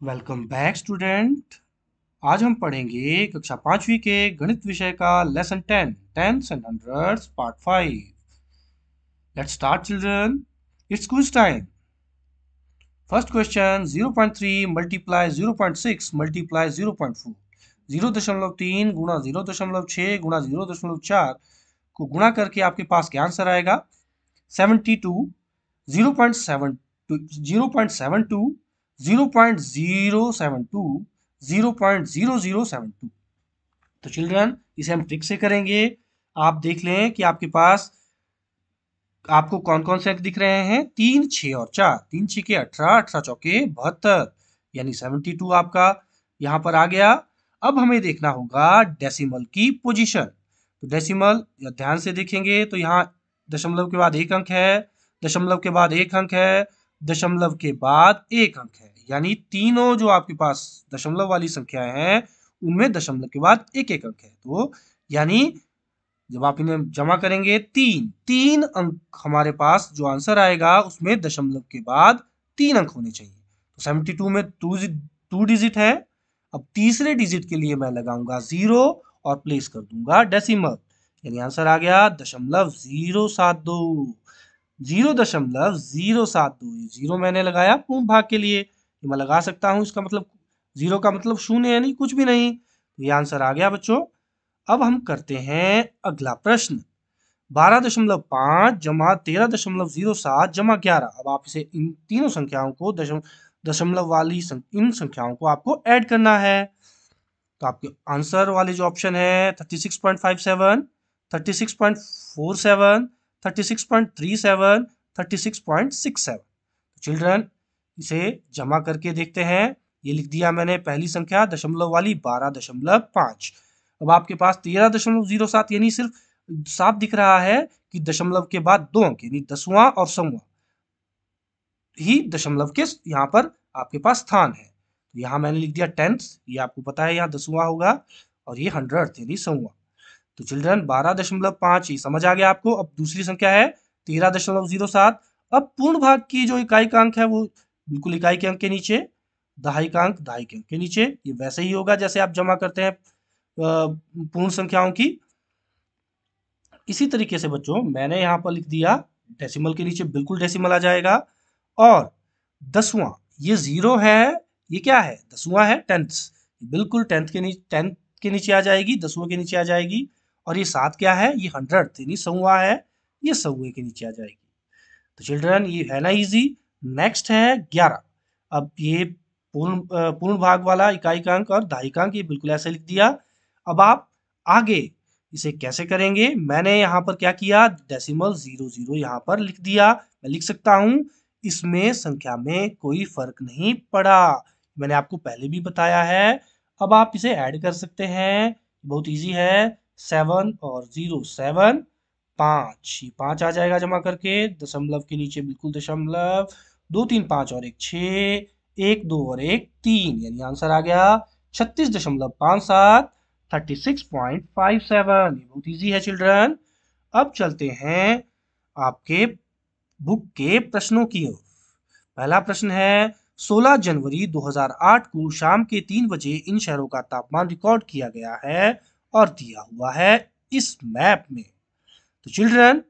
Welcome back student. आज हम पढ़ेंगे कक्षा पांचवी के गणित विषय का lesson 10 tens and hundreds part 5। Let's start children, it's quiz time. First question, 0.3 multiply 0.6 multiply 0.4। 0.3 गुणा 0.6 गुणा 0.4 को गुणा करके आपके पास क्या आंसर आएगा? 72। 0.7 0.72 0.072 0.0072। तो चिल्ड्रन इसे हम ट्रिक से करेंगे। आप देख लें कि आपके पास आपको कौन कौन से अंक दिख रहे हैं। 3, 6 और 4। 3 6 के 18, 18 चौके 72, यानी 72 आपका यहाँ पर आ गया। अब हमें देखना होगा डेसिमल की पोजीशन। तो डेसिमल ध्यान से देखेंगे तो यहाँ दशमलव के बाद एक अंक है, दशमलव के बाद एक अंक है, दशमलव के बाद एक अंक है, यानी तीनों जो आपके पास दशमलव वाली संख्याएं हैं उनमें दशमलव के बाद एक एक अंक है। तो यानी जब आप इन्हें जमा करेंगे तीन तीन अंक हमारे पास जो आंसर आएगा उसमें दशमलव के बाद तीन अंक होने चाहिए। तो 72 में टू डिजिट है। अब तीसरे डिजिट के लिए मैं लगाऊंगा 0 और प्लेस कर दूंगा डेसिमल, यानी आंसर आ गया 0.072। 0.072। जीरो मैंने लगाया पूर्ण भाग के लिए, ये मैं लगा सकता हूं। इसका मतलब जीरो का मतलब शून्य, यानी कुछ भी नहीं। तो ये आंसर आ गया बच्चों। अब हम करते हैं अगला प्रश्न। 12.5 जमा 13.07 जमा 11। अब आप इसे इन तीनों संख्याओं को दशमलव वाली इन संख्याओं को आपको ऐड करना है। तो आपके आंसर वाले जो ऑप्शन है 36.57, 36.47, 36.37, 36.67। चिल्ड्रन इसे जमा करके देखते हैं। ये लिख दिया मैंने पहली संख्या दशमलव वाली 12.5। अब आपके पास 13.07, यानी सिर्फ साफ दिख रहा है कि दशमलव के बाद दो अंक यानी दसवां और सौवां ही दशमलव के यहाँ पर आपके पास स्थान है। तो यहाँ मैंने लिख दिया टेंथ, ये आपको पता है यहाँ दसवां होगा, और ये हंड्रेड यानी सौवां। तो चिल्ड्रन 12.5 ये समझ आ गया आपको। अब दूसरी संख्या है 13.07। अब पूर्ण भाग की जो इकाई का अंक है वो बिल्कुल इकाई के अंक के नीचे, दहाई का अंक दहाई के अंक के नीचे। ये वैसे ही होगा जैसे आप जमा करते हैं पूर्ण संख्याओं की। इसी तरीके से बच्चों मैंने यहाँ पर लिख दिया डेसिमल के नीचे बिल्कुल डेसिमल आ जाएगा। और दसवां ये जीरो है, ये क्या है? दसवां है टेंथ, बिल्कुल टेंथ के नीचे आ जाएगी, दसवां के नीचे आ जाएगी। और ये सात क्या है? ये हंड्रेड यानी सौवा है, ये सौवे के नीचे आ जाएगी। तो चिल्ड्रन ये है ना इजी। नेक्स्ट है 11। अब ये पूर्ण भाग वाला इकाई का अंक और दहाई का अंक ये बिल्कुल ऐसे लिख दिया। अब आप आगे इसे कैसे करेंगे? मैंने यहाँ पर क्या किया, डेसिमल 00 यहाँ पर लिख दिया। मैं लिख सकता हूँ इसमें संख्या में कोई फर्क नहीं पड़ा, मैंने आपको पहले भी बताया है। अब आप इसे ऐड कर सकते हैं, बहुत इजी है। 7 और 0 7, 5 ये 5 आ जाएगा जमा करके, दशमलव के नीचे बिल्कुल दशमलव, 2 3 5 और एक 6, एक 2 और एक 3, यानी आंसर आ गया 36.57, 36.57। ये बहुत इजी है चिल्ड्रन। अब चलते हैं आपके बुक के प्रश्नों की ओर। पहला प्रश्न है 16 जनवरी 2008 को शाम के 3 बजे इन शहरों का तापमान रिकॉर्ड किया गया है और दिया हुआ है इस मैप में। तो चिल्ड्रन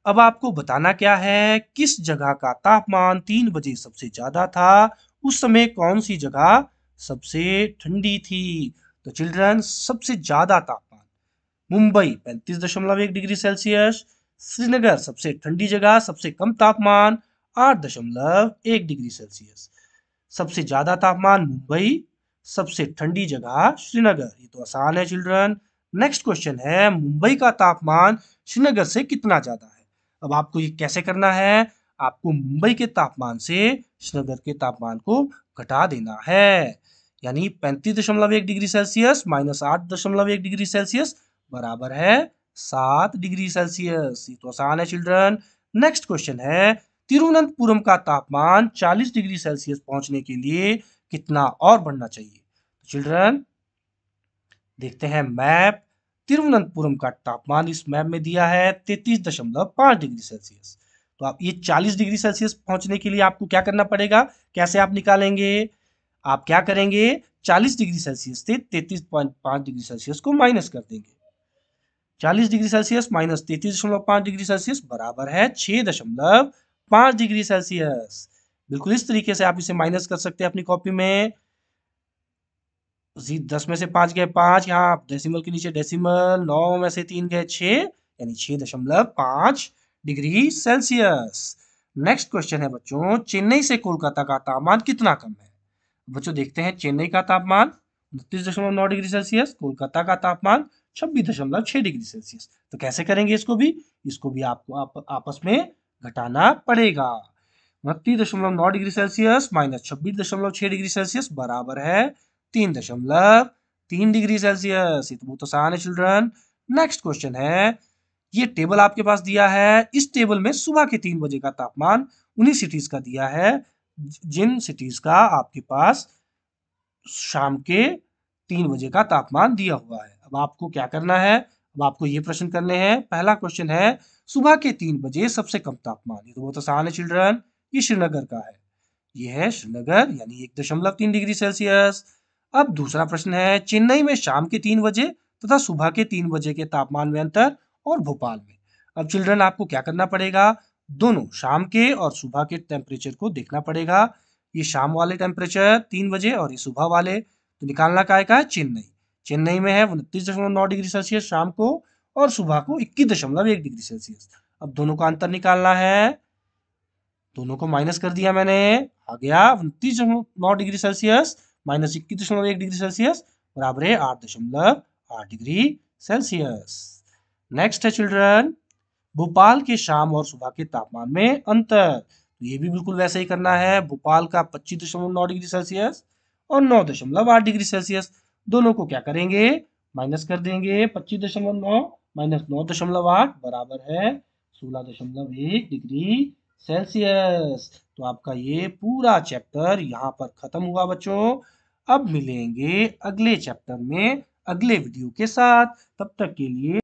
अब आपको बताना क्या है, किस जगह का तापमान 3 बजे सबसे ज्यादा था, उस समय कौन सी जगह सबसे ठंडी थी। तो चिल्ड्रन सबसे ज्यादा तापमान मुंबई 35.1 डिग्री सेल्सियस, श्रीनगर सबसे ठंडी जगह सबसे कम तापमान 8.1 डिग्री सेल्सियस। सबसे ज्यादा तापमान मुंबई, सबसे ठंडी जगह श्रीनगर। ये तो आसान है चिल्ड्रन। नेक्स्ट क्वेश्चन है मुंबई का तापमान श्रीनगर से कितना ज्यादा है। अब आपको ये कैसे करना है, आपको मुंबई के तापमान से श्रीनगर के तापमान को घटा देना है, यानी 35.1 degree Celsius minus 8.1 degree Celsius बराबर है 7 डिग्री सेल्सियस। ये तो आसान है चिल्ड्रन। नेक्स्ट क्वेश्चन है तिरुवनंतपुरम का तापमान 40 डिग्री सेल्सियस पहुंचने के लिए कितना और बढ़ना चाहिए। चिल्ड्रन देखते हैं मैप। तिरुवनंतपुरम का तापमान इस मैप में दिया है 33.5 डिग्री सेल्सियस। तो आप ये 40 डिग्री सेल्सियस पहुंचने के लिए आपको क्या करना पड़ेगा, कैसे आप निकालेंगे? आप क्या करेंगे, 40 डिग्री सेल्सियस से 33.5 डिग्री सेल्सियस को माइनस कर देंगे। 40 degree Celsius minus 33.5 degree Celsius बराबर है 6.5 डिग्री सेल्सियस। बिल्कुल इस तरीके से आप इसे माइनस कर सकते हैं अपनी कॉपी में। 10 में से 5 गए 5, यहाँ डेसिमल के नीचे डेसिमल, 9 में से 3 गए 6, यानी 6.5 डिग्री सेल्सियस। नेक्स्ट क्वेश्चन है बच्चों, चेन्नई से कोलकाता का तापमान कितना कम है। बच्चों देखते हैं, चेन्नई का तापमान 29.9 डिग्री सेल्सियस, कोलकाता का तापमान 26.6 डिग्री सेल्सियस। तो कैसे करेंगे इसको भी आपको आपस में घटाना पड़ेगा। 29.9 degree Celsius minus 26.6 degree Celsius बराबर है 3.3 डिग्री सेल्सियस। ये तो बहुत आसान है चिल्ड्रन। नेक्स्ट क्वेश्चन है, ये टेबल आपके पास दिया है। इस टेबल में सुबह के 3 बजे का तापमान उन्हीं सिटीज का दिया है जिन सिटीज का आपके पास शाम के 3 बजे का तापमान दिया हुआ है। अब आपको क्या करना है, अब आपको ये प्रश्न करने हैं। पहला क्वेश्चन है, सुबह के 3 बजे सबसे कम तापमान। ये तो बहुत आसान है चिल्ड्रन, ये श्रीनगर का है। ये है श्रीनगर, यानी 1.3 डिग्री सेल्सियस। अब दूसरा प्रश्न है, चेन्नई में शाम के 3 बजे तथा सुबह के 3 बजे के तापमान में अंतर और भोपाल में। अब चिल्ड्रन आपको क्या करना पड़ेगा, दोनों शाम के और सुबह के टेम्परेचर को देखना पड़ेगा। ये शाम वाले टेम्परेचर 3 बजे और ये सुबह वाले, तो निकालना काय का है, चेन्नई। चेन्नई में है 29.9 डिग्री सेल्सियस शाम को और सुबह को 21.1 डिग्री सेल्सियस। अब दोनों का अंतर निकालना है, दोनों को माइनस कर दिया मैंने, आ गया 29.9 degree Celsius minus 21.1 degree Celsius बराबर है 8.8 डिग्री सेल्सियस। नेक्स्ट है चिल्ड्रन, भोपाल के शाम और सुबह के तापमान में अंतर। तो ये भी बिल्कुल वैसे ही करना है। भोपाल का 25.9 डिग्री सेल्सियस और 9.8 डिग्री सेल्सियस, दोनों को क्या करेंगे, माइनस कर देंगे। 25.9 माइनस 9.8 बराबर है 16.1 डिग्री सेल्सियस। तो आपका ये पूरा चैप्टर यहाँ पर खत्म हुआ बच्चों। अब मिलेंगे अगले चैप्टर में अगले वीडियो के साथ, तब तक के लिए